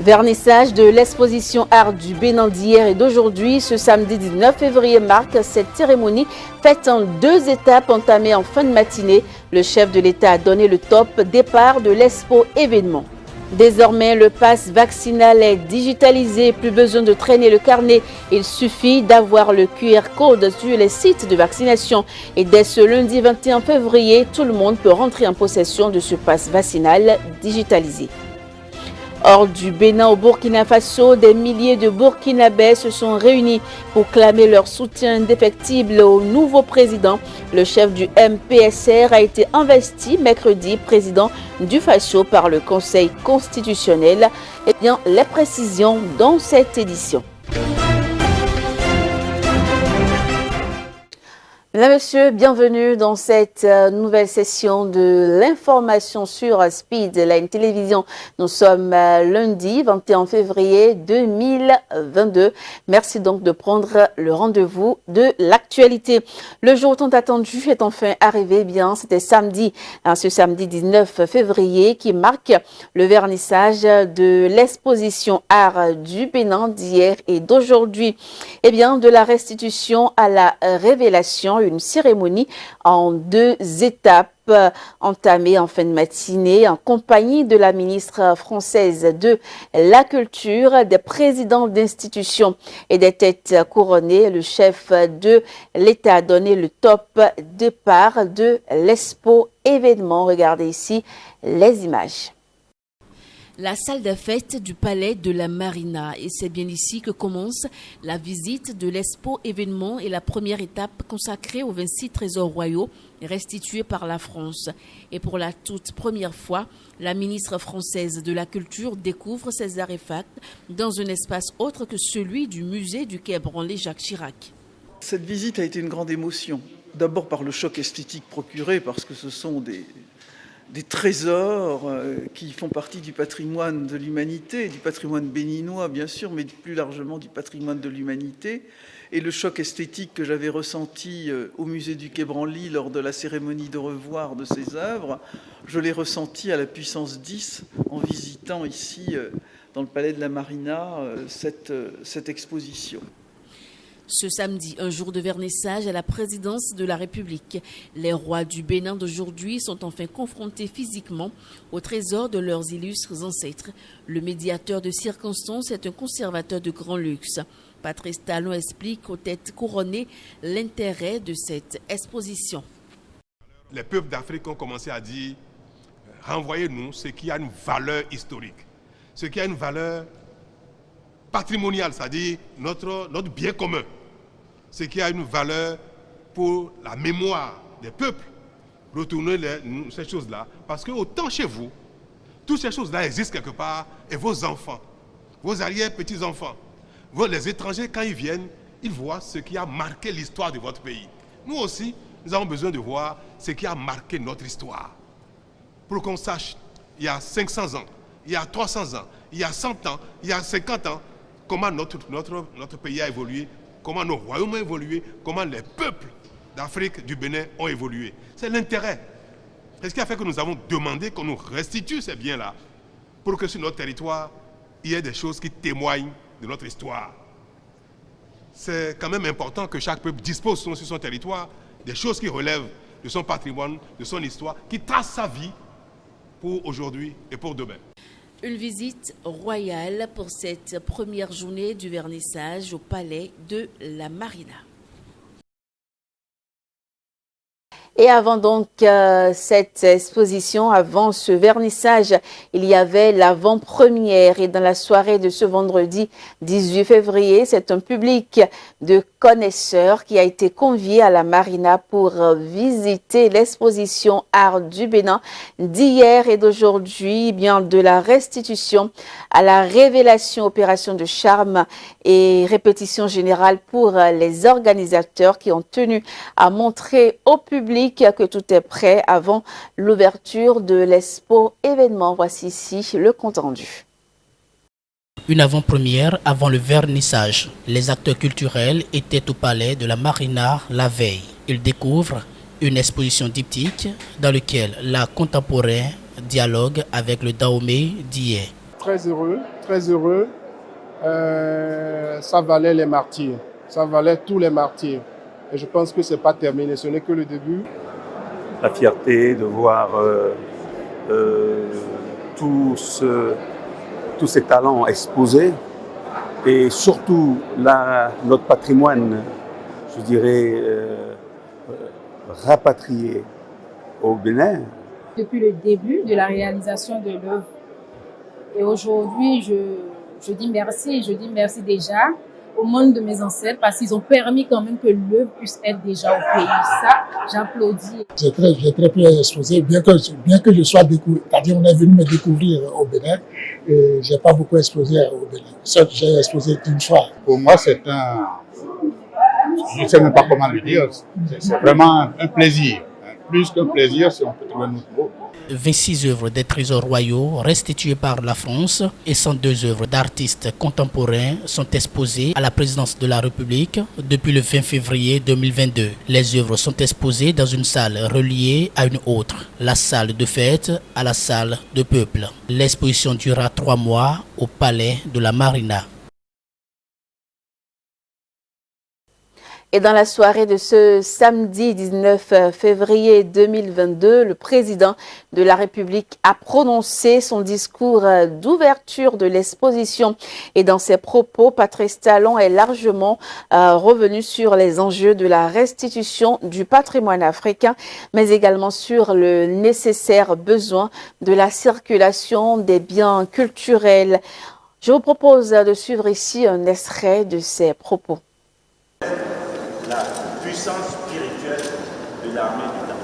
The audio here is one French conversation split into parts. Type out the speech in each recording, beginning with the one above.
Vernissage de l'exposition Art du Bénin d'hier et d'aujourd'hui. Ce samedi 19 février marque cette cérémonie faite en 2 étapes entamée en fin de matinée. Le chef de l'État a donné le top départ de l'Expo événement. Désormais, le pass vaccinal est digitalisé, plus besoin de traîner le carnet. Il suffit d'avoir le QR code sur les sites de vaccination. Et dès ce lundi 21 février, tout le monde peut rentrer en possession de ce pass vaccinal digitalisé. Hors du Bénin au Burkina Faso, des milliers de Burkinabés se sont réunis pour clamer leur soutien indéfectible au nouveau président. Le chef du MPSR a été investi mercredi président du Faso par le Conseil constitutionnel. Eh bien, les précisions dans cette édition. Mesdames, Messieurs, bienvenue dans cette nouvelle session de l'information sur Speedline Télévision. Nous sommes lundi 21 février 2022. Merci donc de prendre le rendez-vous de l'actualité. Le jour tant attendu est enfin arrivé. Bien, c'était samedi, ce samedi 19 février qui marque le vernissage de l'exposition Art du Bénin d'hier et d'aujourd'hui. Eh bien, de la restitution à la révélation, une cérémonie en 2 étapes entamée en fin de matinée en compagnie de la ministre française de la Culture, des présidents d'institutions et des têtes couronnées. Le chef de l'État a donné le top départ de l'Expo événement. Regardez ici les images. La salle des fêtes du palais de la Marina. Et c'est bien ici que commence la visite de l'Expo événement et la première étape consacrée aux 26 trésors royaux restitués par la France. Et pour la toute première fois, la ministre française de la Culture découvre ces artefacts dans un espace autre que celui du musée du Quai Branly Jacques Chirac. Cette visite a été une grande émotion. D'abord par le choc esthétique procuré, parce que ce sont des trésors qui font partie du patrimoine de l'humanité, du patrimoine béninois bien sûr, mais plus largement du patrimoine de l'humanité. Et le choc esthétique que j'avais ressenti au musée du Quai Branly lors de la cérémonie de revoir de ces œuvres, je l'ai ressenti à la puissance 10 en visitant ici, dans le palais de la Marina, cette exposition. Ce samedi, un jour de vernissage à la présidence de la République. Les rois du Bénin d'aujourd'hui sont enfin confrontés physiquement au trésor de leurs illustres ancêtres. Le médiateur de circonstance est un conservateur de grand luxe. Patrice Talon explique aux têtes couronnées l'intérêt de cette exposition. Les peuples d'Afrique ont commencé à dire « renvoyez-nous ce qui a une valeur historique, ce qui a une valeur patrimoniale, c'est-à-dire notre bien commun. Ce qui a une valeur pour la mémoire des peuples. Retournez ces choses-là, parce que autant chez vous, toutes ces choses-là existent quelque part, et vos enfants, vos arrière-petits-enfants, les étrangers, quand ils viennent, ils voient ce qui a marqué l'histoire de votre pays. Nous aussi, nous avons besoin de voir ce qui a marqué notre histoire. Pour qu'on sache, il y a 500 ans, il y a 300 ans, il y a 100 ans, il y a 50 ans, comment notre pays a évolué, comment nos royaumes ont évolué, comment les peuples d'Afrique, du Bénin ont évolué. C'est l'intérêt. C'est ce qui a fait que nous avons demandé qu'on nous restitue ces biens-là pour que sur notre territoire, il y ait des choses qui témoignent de notre histoire. C'est quand même important que chaque peuple dispose sur son territoire des choses qui relèvent de son patrimoine, de son histoire, qui tracent sa vie pour aujourd'hui et pour demain. Une visite royale pour cette première journée du vernissage au palais de la Marina. Et avant donc cette exposition, avant ce vernissage, il y avait l'avant-première. Et dans la soirée de ce vendredi 18 février, c'est un public de connaisseurs qui a été convié à la Marina pour visiter l'exposition Art du Bénin d'hier et d'aujourd'hui, bien de la restitution à la révélation, opération de charme et répétition générale pour les organisateurs qui ont tenu à montrer au public que tout est prêt avant l'ouverture de l'Expo événement. Voici ici le compte rendu. Une avant-première avant le vernissage. Les acteurs culturels étaient au palais de la Marina la veille. Ils découvrent une exposition diptyque dans laquelle l'art contemporain dialogue avec le Dahomey d'hier. Très heureux très heureux. Ça valait les martyrs. Ça valait tous les martyrs. Et je pense que ce n'est pas terminé, ce n'est que le début. La fierté de voir tous ces talents exposés et surtout notre patrimoine, je dirais, rapatrié au Bénin. Depuis le début de la réalisation de l'œuvre. Et aujourd'hui, je dis merci déjà au monde de mes ancêtres parce qu'ils ont permis quand même que l'œuvre puisse être déjà au pays. Ça, j'applaudis. J'ai très peu exposé, bien que je sois découvert, c'est-à-dire on est venu me découvrir au Bénin, et j'ai pas beaucoup exposé au Bénin. Sauf que j'ai exposé une fois. Pour moi, c'est je ne sais même pas comment le dire, c'est vraiment un plaisir. Plus qu'un plaisir, si on peut trouver un autre mot. 26 œuvres des trésors royaux restituées par la France et 102 œuvres d'artistes contemporains sont exposées à la présidence de la République depuis le 20 février 2022. Les œuvres sont exposées dans une salle reliée à une autre, la salle de fête à la salle de peuple. L'exposition durera 3 mois au palais de la Marina. Et dans la soirée de ce samedi 19 février 2022, le président de la République a prononcé son discours d'ouverture de l'exposition. Et dans ses propos, Patrice Talon est largement revenu sur les enjeux de la restitution du patrimoine africain, mais également sur le nécessaire besoin de la circulation des biens culturels. Je vous propose de suivre ici un extrait de ses propos. La puissance spirituelle de l'armée du temps.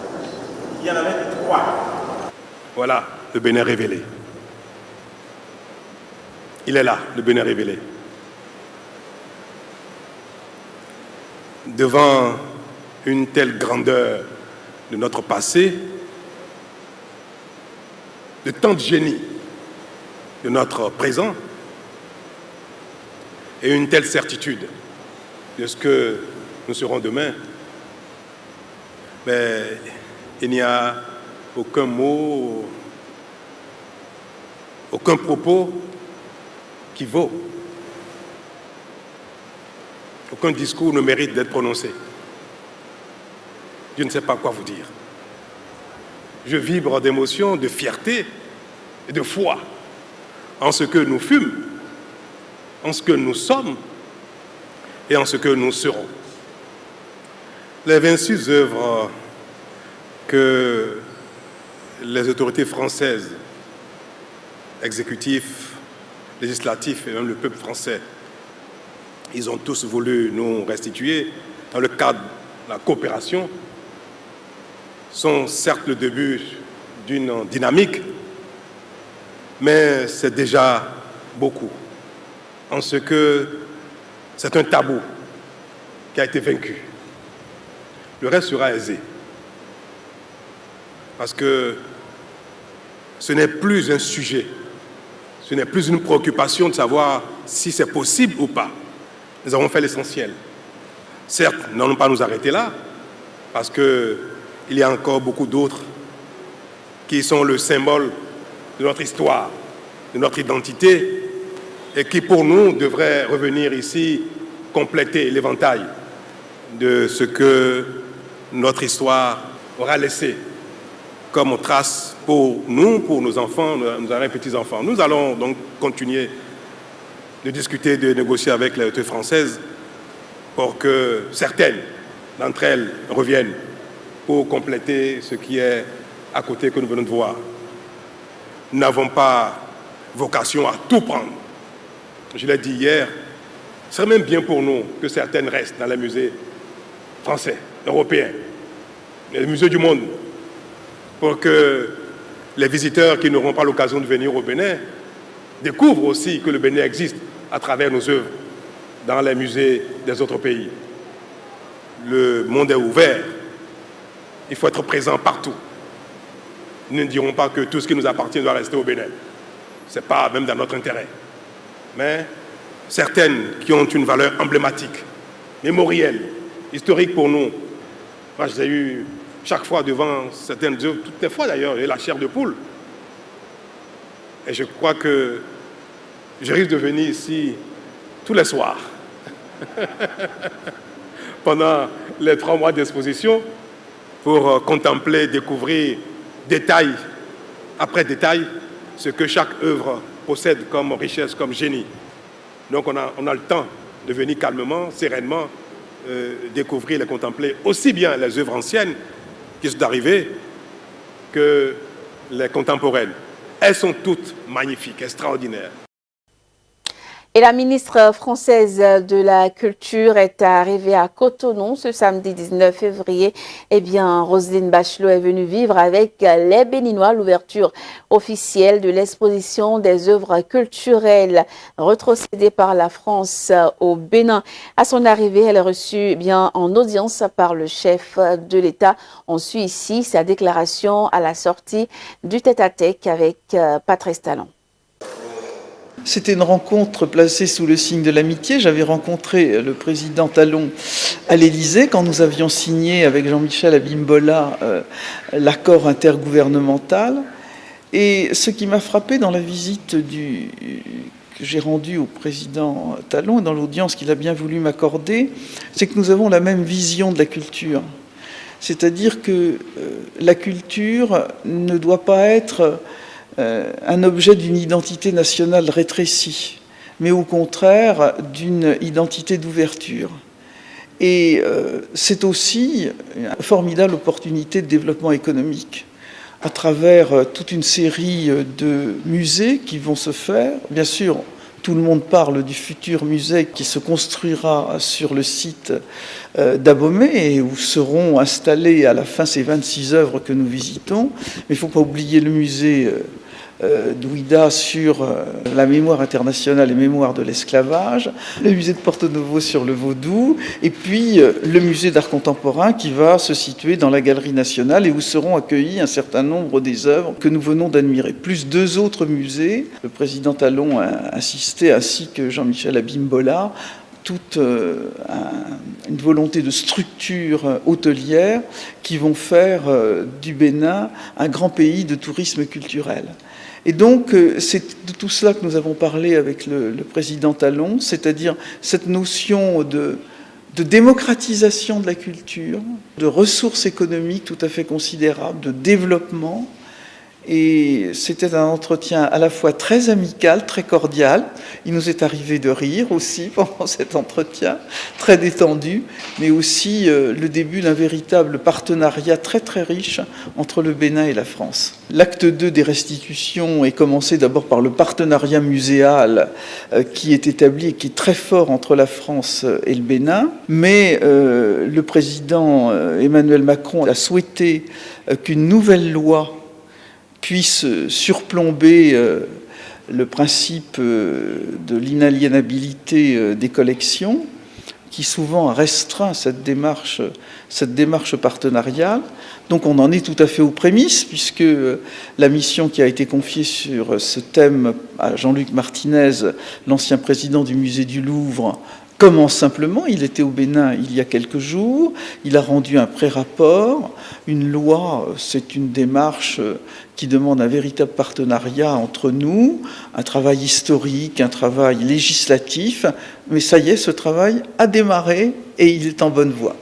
Il y en avait 3. Voilà le Bénin révélé. Il est là, le Bénin révélé. Devant une telle grandeur de notre passé, de tant de génie de notre présent, et une telle certitude de ce que nous serons demain, mais il n'y a aucun mot, aucun propos qui vaut. Aucun discours ne mérite d'être prononcé. Je ne sais pas quoi vous dire. Je vibre d'émotions, de fierté et de foi en ce que nous fûmes, en ce que nous sommes et en ce que nous serons. Les 26 œuvres que les autorités françaises, exécutifs, législatifs et même le peuple français, ils ont tous voulu nous restituer dans le cadre de la coopération, sont certes le début d'une dynamique, mais c'est déjà beaucoup, en ce que c'est un tabou qui a été vaincu. Le reste sera aisé. Parce que ce n'est plus un sujet, ce n'est plus une préoccupation de savoir si c'est possible ou pas. Nous avons fait l'essentiel. Certes, nous n'allons pas nous arrêter là, parce qu'il y a encore beaucoup d'autres qui sont le symbole de notre histoire, de notre identité, et qui pour nous devraient revenir ici compléter l'éventail de ce que notre histoire aura laissé comme trace pour nous, pour nos enfants, nos arrière-petits-enfants. Nous allons donc continuer de discuter, de négocier avec les autorités françaises pour que certaines d'entre elles reviennent pour compléter ce qui est à côté que nous venons de voir. Nous n'avons pas vocation à tout prendre. Je l'ai dit hier, ce serait même bien pour nous que certaines restent dans les musées français, européens, les musées du monde, pour que les visiteurs qui n'auront pas l'occasion de venir au Bénin découvrent aussi que le Bénin existe à travers nos œuvres dans les musées des autres pays. Le monde est ouvert, il faut être présent partout. Nous ne dirons pas que tout ce qui nous appartient doit rester au Bénin. Ce n'est pas même dans notre intérêt. Mais certaines qui ont une valeur emblématique, mémorielle, historique pour nous. Moi, j'ai eu chaque fois devant certaines œuvres, toutes les fois d'ailleurs, la chair de poule. Et je crois que je risque de venir ici tous les soirs pendant les 3 mois d'exposition pour contempler, découvrir détail après détail ce que chaque œuvre possède comme richesse, comme génie. Donc on a le temps de venir calmement, sereinement, découvrir et contempler aussi bien les œuvres anciennes qui sont arrivées que les contemporaines. Elles sont toutes magnifiques, extraordinaires. Et la ministre française de la Culture est arrivée à Cotonou ce samedi 19 février. Eh bien, Roselyne Bachelot est venue vivre avec les Béninois l'ouverture officielle de l'exposition des œuvres culturelles retrocédées par la France au Bénin. À son arrivée, elle est reçue en audience par le chef de l'État. On suit ici sa déclaration à la sortie du tête-à-tête avec Patrice Talon. C'était une rencontre placée sous le signe de l'amitié. J'avais rencontré le président Talon à l'Élysée quand nous avions signé avec Jean-Michel Abimbola l'accord intergouvernemental. Et ce qui m'a frappé dans la visite que j'ai rendue au président Talon et dans l'audience qu'il a bien voulu m'accorder, c'est que nous avons la même vision de la culture. C'est-à-dire que la culture ne doit pas être un objet d'une identité nationale rétrécie, mais au contraire d'une identité d'ouverture. Et c'est aussi une formidable opportunité de développement économique à travers toute une série de musées qui vont se faire. Bien sûr, tout le monde parle du futur musée qui se construira sur le site d'Abomey et où seront installées à la fin ces 26 œuvres que nous visitons. Mais il ne faut pas oublier le musée d'Ouida sur la mémoire internationale et mémoire de l'esclavage, le musée de Porto-Novo sur le vaudou, et puis le musée d'art contemporain qui va se situer dans la Galerie nationale et où seront accueillis un certain nombre des œuvres que nous venons d'admirer, plus 2 autres musées. Le président Talon a insisté, ainsi que Jean-Michel Abimbola, toute une volonté de structure hôtelière qui vont faire du Bénin un grand pays de tourisme culturel. Et donc, c'est de tout cela que nous avons parlé avec le président Talon, c'est-à-dire cette notion de démocratisation de la culture, de ressources économiques tout à fait considérables, de développement. Et c'était un entretien à la fois très amical, très cordial. Il nous est arrivé de rire aussi pendant cet entretien, très détendu, mais aussi le début d'un véritable partenariat très très riche entre le Bénin et la France. L'acte 2 des restitutions est commencé d'abord par le partenariat muséal qui est établi et qui est très fort entre la France et le Bénin, mais le président Emmanuel Macron a souhaité qu'une nouvelle loi puisse surplomber le principe de l'inaliénabilité des collections, qui souvent restreint cette démarche partenariale. Donc on en est tout à fait aux prémices, puisque la mission qui a été confiée sur ce thème à Jean-Luc Martinez, l'ancien président du musée du Louvre, commence simplement. Il était au Bénin il y a quelques jours, il a rendu un pré-rapport. Une loi, c'est une démarche qui demande un véritable partenariat entre nous, un travail historique, un travail législatif, mais ça y est, ce travail a démarré et il est en bonne voie.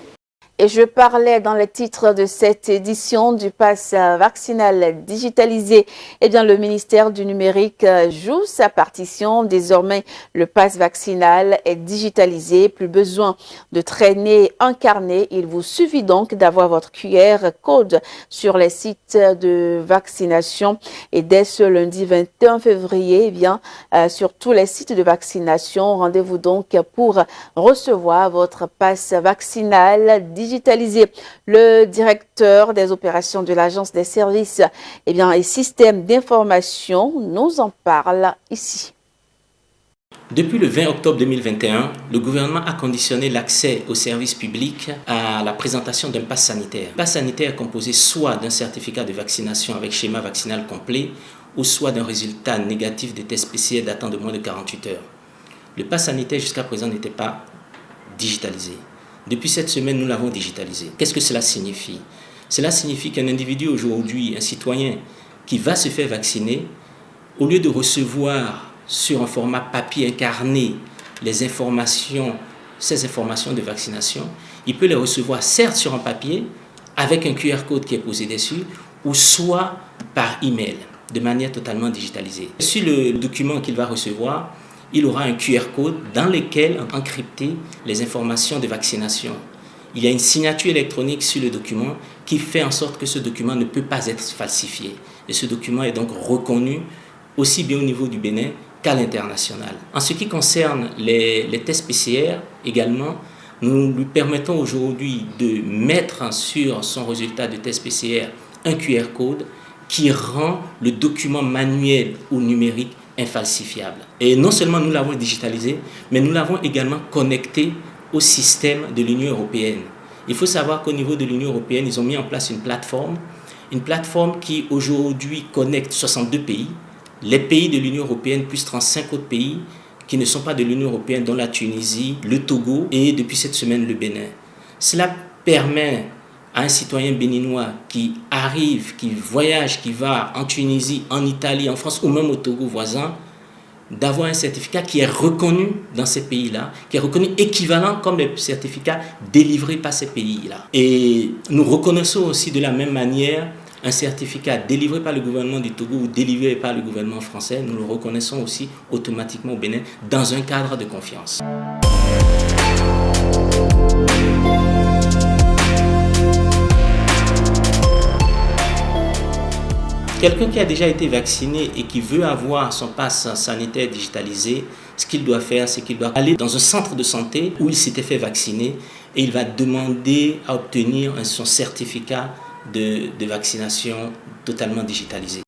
Et je parlais dans les titres de cette édition du pass vaccinal digitalisé. Eh bien, le ministère du numérique joue sa partition. Désormais, le pass vaccinal est digitalisé. Plus besoin de traîner un carnet. Il vous suffit donc d'avoir votre QR code sur les sites de vaccination. Et dès ce lundi 21 février, eh bien, sur tous les sites de vaccination, rendez-vous donc pour recevoir votre pass vaccinal digitalisé. Le directeur des opérations de l'Agence des services et systèmes d'information nous en parle ici. Depuis le 20 octobre 2021, le gouvernement a conditionné l'accès aux services publics à la présentation d'un pass sanitaire. Le pass sanitaire est composé soit d'un certificat de vaccination avec schéma vaccinal complet ou soit d'un résultat négatif de test PCR datant de moins de 48 heures. Le pass sanitaire jusqu'à présent n'était pas digitalisé. Depuis cette semaine, nous l'avons digitalisé. Qu'est-ce que cela signifie? Cela signifie qu'un individu aujourd'hui, un citoyen qui va se faire vacciner, au lieu de recevoir sur un format papier incarné ces informations de vaccination, il peut les recevoir certes sur un papier avec un QR code qui est posé dessus ou soit par email de manière totalement digitalisée. Sur le document qu'il va recevoir, il aura un QR code dans lequel sont encryptées les informations de vaccination. Il y a une signature électronique sur le document qui fait en sorte que ce document ne peut pas être falsifié. Et ce document est donc reconnu aussi bien au niveau du Bénin qu'à l'international. En ce qui concerne les tests PCR également, nous lui permettons aujourd'hui de mettre sur son résultat de test PCR un QR code qui rend le document manuel ou numérique infalsifiable. Et non seulement nous l'avons digitalisé, mais nous l'avons également connecté au système de l'Union européenne. Il faut savoir qu'au niveau de l'Union européenne, ils ont mis en place une plateforme qui aujourd'hui connecte 62 pays, les pays de l'Union européenne plus 35 autres pays qui ne sont pas de l'Union européenne, dont la Tunisie, le Togo et depuis cette semaine le Bénin. Cela permet à un citoyen béninois qui arrive, qui voyage, qui va en Tunisie, en Italie, en France ou même au Togo voisin, d'avoir un certificat qui est reconnu dans ces pays-là, qui est reconnu équivalent comme les certificats délivrés par ces pays-là. Et nous reconnaissons aussi de la même manière un certificat délivré par le gouvernement du Togo ou délivré par le gouvernement français, nous le reconnaissons aussi automatiquement au Bénin dans un cadre de confiance. Quelqu'un qui a déjà été vacciné et qui veut avoir son passe sanitaire digitalisé, ce qu'il doit faire, c'est qu'il doit aller dans un centre de santé où il s'était fait vacciner et il va demander à obtenir son certificat de vaccination totalement digitalisé.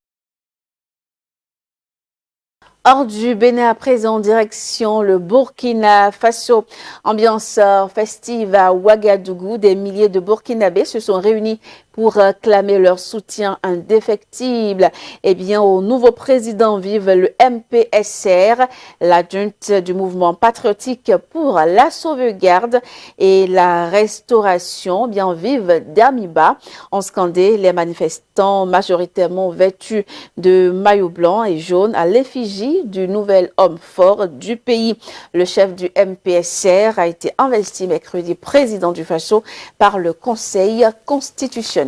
Hors du Bénin à présent, direction le Burkina Faso. Ambiance festive à Ouagadougou. Des milliers de Burkinabés se sont réunis pour clamer leur soutien indéfectible au nouveau président vive le MPSR, l'adjointe du mouvement patriotique pour la sauvegarde et la restauration vive d'Amiba. On scandait les manifestants majoritairement vêtus de maillots blancs et jaunes à l'effigie du nouvel homme fort du pays. Le chef du MPSR a été investi mercredi président du Faso par le Conseil constitutionnel.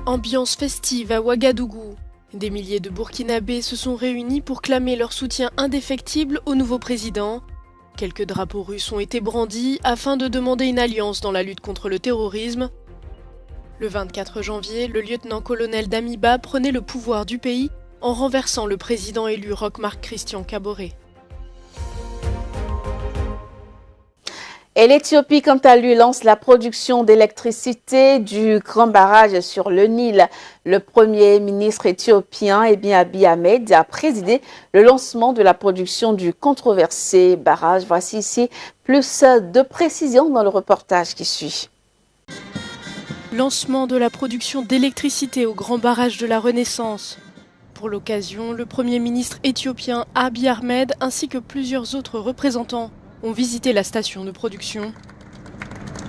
Ambiance festive à Ouagadougou. Des milliers de Burkinabés se sont réunis pour clamer leur soutien indéfectible au nouveau président. Quelques drapeaux russes ont été brandis afin de demander une alliance dans la lutte contre le terrorisme. Le 24 janvier, le lieutenant-colonel d'Amiba prenait le pouvoir du pays en renversant le président élu Roch-Marc Christian Kaboré. Et l'Éthiopie, quant à lui, lance la production d'électricité du grand barrage sur le Nil. Le premier ministre éthiopien, Abiy Ahmed, a présidé le lancement de la production du controversé barrage. Voici ici plus de précisions dans le reportage qui suit. Lancement de la production d'électricité au grand barrage de la Renaissance. Pour l'occasion, le premier ministre éthiopien Abiy Ahmed ainsi que plusieurs autres représentants ont visité la station de production.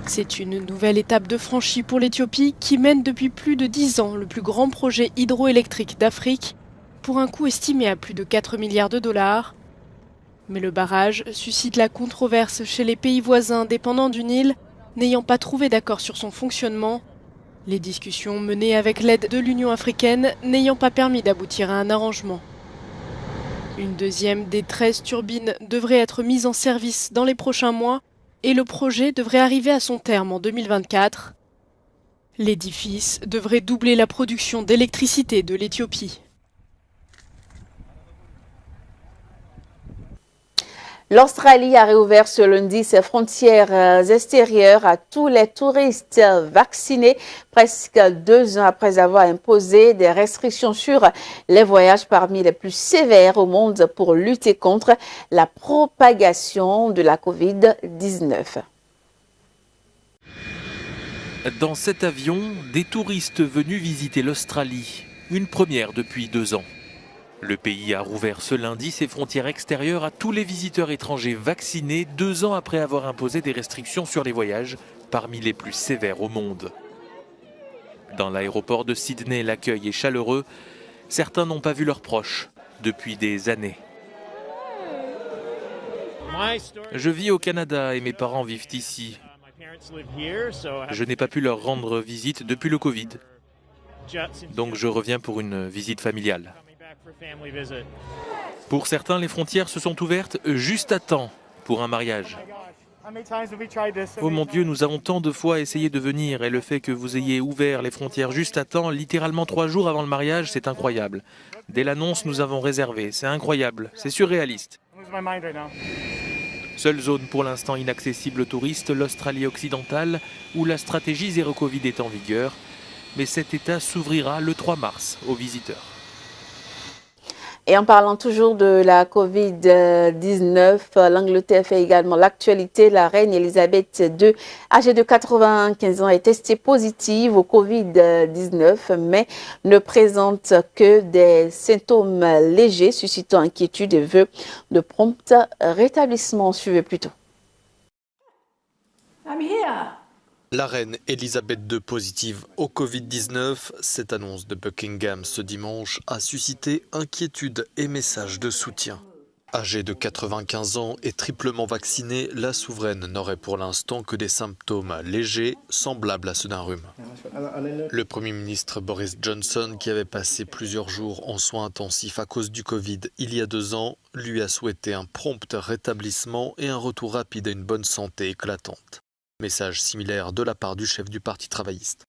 C'est une nouvelle étape de franchie pour l'Éthiopie qui mène depuis plus de 10 ans le plus grand projet hydroélectrique d'Afrique pour un coût estimé à plus de 4 milliards de dollars. Mais le barrage suscite la controverse chez les pays voisins dépendants du Nil, n'ayant pas trouvé d'accord sur son fonctionnement. Les discussions menées avec l'aide de l'Union africaine n'ayant pas permis d'aboutir à un arrangement. Une deuxième des 13 turbines devrait être mise en service dans les prochains mois et le projet devrait arriver à son terme en 2024. L'édifice devrait doubler la production d'électricité de l'Éthiopie. L'Australie a réouvert ce lundi ses frontières extérieures à tous les touristes vaccinés, presque 2 ans après avoir imposé des restrictions sur les voyages parmi les plus sévères au monde pour lutter contre la propagation de la Covid-19. Dans cet avion, des touristes venus visiter l'Australie, une première depuis 2 ans. Le pays a rouvert ce lundi ses frontières extérieures à tous les visiteurs étrangers vaccinés 2 ans après avoir imposé des restrictions sur les voyages parmi les plus sévères au monde. Dans l'aéroport de Sydney, l'accueil est chaleureux. Certains n'ont pas vu leurs proches. depuis des années. Je vis au Canada et mes parents vivent ici. Je n'ai pas pu leur rendre visite depuis le Covid. Donc je reviens pour une visite familiale. Pour certains, les frontières se sont ouvertes juste à temps pour un mariage. Oh mon Dieu, nous avons tant de fois essayé de venir et le fait que vous ayez ouvert les frontières juste à temps, littéralement 3 jours avant le mariage, c'est incroyable. Dès l'annonce, nous avons réservé. C'est incroyable, c'est surréaliste. Seule zone pour l'instant inaccessible aux touristes, l'Australie occidentale, où la stratégie zéro Covid est en vigueur. Mais cet État s'ouvrira le 3 mars aux visiteurs. Et en parlant toujours de la Covid-19, l'Angleterre fait également l'actualité. La reine Elisabeth II, âgée de 95 ans, est testée positive au Covid-19, mais ne présente que des symptômes légers, suscitant inquiétude et veut de prompt rétablissement. Suivez plutôt. I'm here. La reine Elisabeth II positive au Covid-19, cette annonce de Buckingham ce dimanche a suscité inquiétude et messages de soutien. Âgée de 95 ans et triplement vaccinée, la souveraine n'aurait pour l'instant que des symptômes légers, semblables à ceux d'un rhume. Le Premier ministre Boris Johnson, qui avait passé plusieurs jours en soins intensifs à cause du Covid il y a 2 ans, lui a souhaité un prompt rétablissement et un retour rapide à une bonne santé éclatante. Message similaire de la part du chef du Parti travailliste.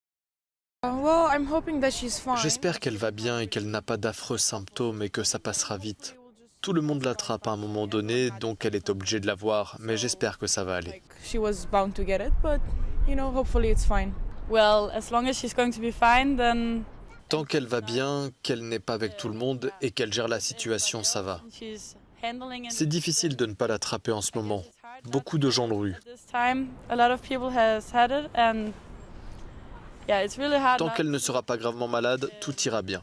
J'espère qu'elle va bien et qu'elle n'a pas d'affreux symptômes et que ça passera vite. Tout le monde l'attrape à un moment donné, donc elle est obligée de l'avoir, mais j'espère que ça va aller. Tant qu'elle va bien, qu'elle n'est pas avec tout le monde et qu'elle gère la situation, ça va. C'est difficile de ne pas l'attraper en ce moment. Beaucoup de gens l'ont eu. Tant qu'elle ne sera pas gravement malade, tout ira bien.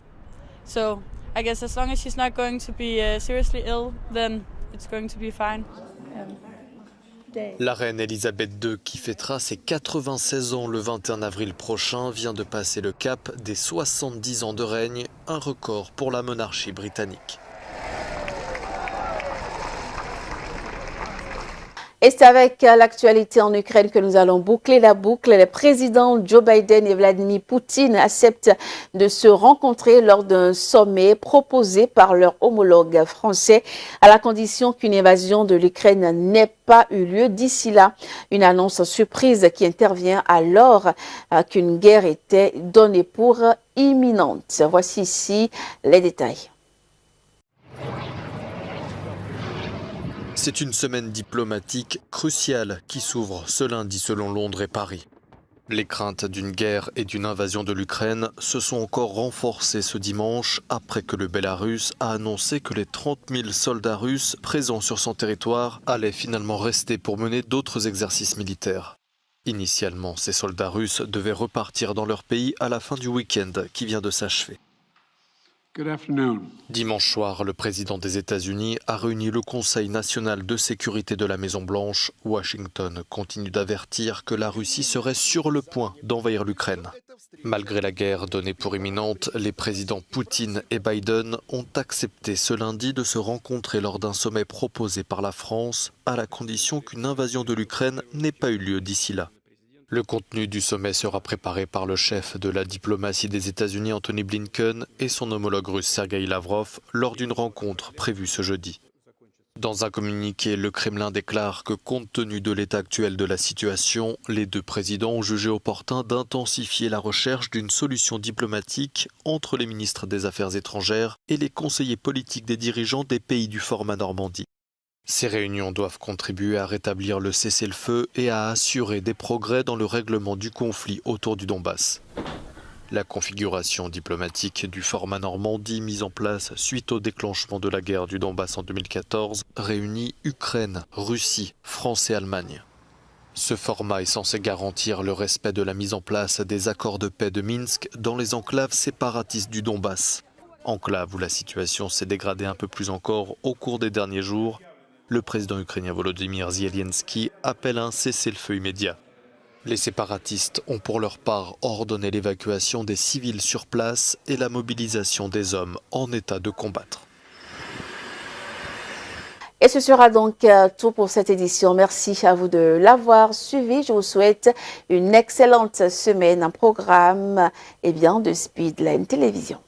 La reine Elisabeth II, qui fêtera ses 96 ans le 21 avril prochain, vient de passer le cap des 70 ans de règne, un record pour la monarchie britannique. Et c'est avec l'actualité en Ukraine que nous allons boucler la boucle. Les présidents Joe Biden et Vladimir Poutine acceptent de se rencontrer lors d'un sommet proposé par leur homologue français à la condition qu'une invasion de l'Ukraine n'ait pas eu lieu. D'ici là, une annonce surprise qui intervient alors qu'une guerre était donnée pour imminente. Voici ici les détails. C'est une semaine diplomatique cruciale qui s'ouvre ce lundi selon Londres et Paris. Les craintes d'une guerre et d'une invasion de l'Ukraine se sont encore renforcées ce dimanche après que le Bélarus a annoncé que les 30 000 soldats russes présents sur son territoire allaient finalement rester pour mener d'autres exercices militaires. Initialement, ces soldats russes devaient repartir dans leur pays à la fin du week-end qui vient de s'achever. Dimanche soir, le président des États-Unis a réuni le Conseil national de sécurité de la Maison-Blanche. Washington continue d'avertir que la Russie serait sur le point d'envahir l'Ukraine. Malgré la guerre donnée pour imminente, les présidents Poutine et Biden ont accepté ce lundi de se rencontrer lors d'un sommet proposé par la France, à la condition qu'une invasion de l'Ukraine n'ait pas eu lieu d'ici là. Le contenu du sommet sera préparé par le chef de la diplomatie des États-Unis, Antony Blinken, et son homologue russe, Sergueï Lavrov, lors d'une rencontre prévue ce jeudi. Dans un communiqué, le Kremlin déclare que, compte tenu de l'état actuel de la situation, les 2 présidents ont jugé opportun d'intensifier la recherche d'une solution diplomatique entre les ministres des Affaires étrangères et les conseillers politiques des dirigeants des pays du format Normandie. Ces réunions doivent contribuer à rétablir le cessez-le-feu et à assurer des progrès dans le règlement du conflit autour du Donbass. La configuration diplomatique du format Normandie mise en place suite au déclenchement de la guerre du Donbass en 2014 réunit Ukraine, Russie, France et Allemagne. Ce format est censé garantir le respect de la mise en place des accords de paix de Minsk dans les enclaves séparatistes du Donbass. Enclave où la situation s'est dégradée un peu plus encore au cours des derniers jours. Le président ukrainien Volodymyr Zelensky appelle à un cessez-le-feu immédiat. Les séparatistes ont pour leur part ordonné l'évacuation des civils sur place et la mobilisation des hommes en état de combattre. Et ce sera donc tout pour cette édition. Merci à vous de l'avoir suivi. Je vous souhaite une excellente semaine, un programme de Speedline Télévision.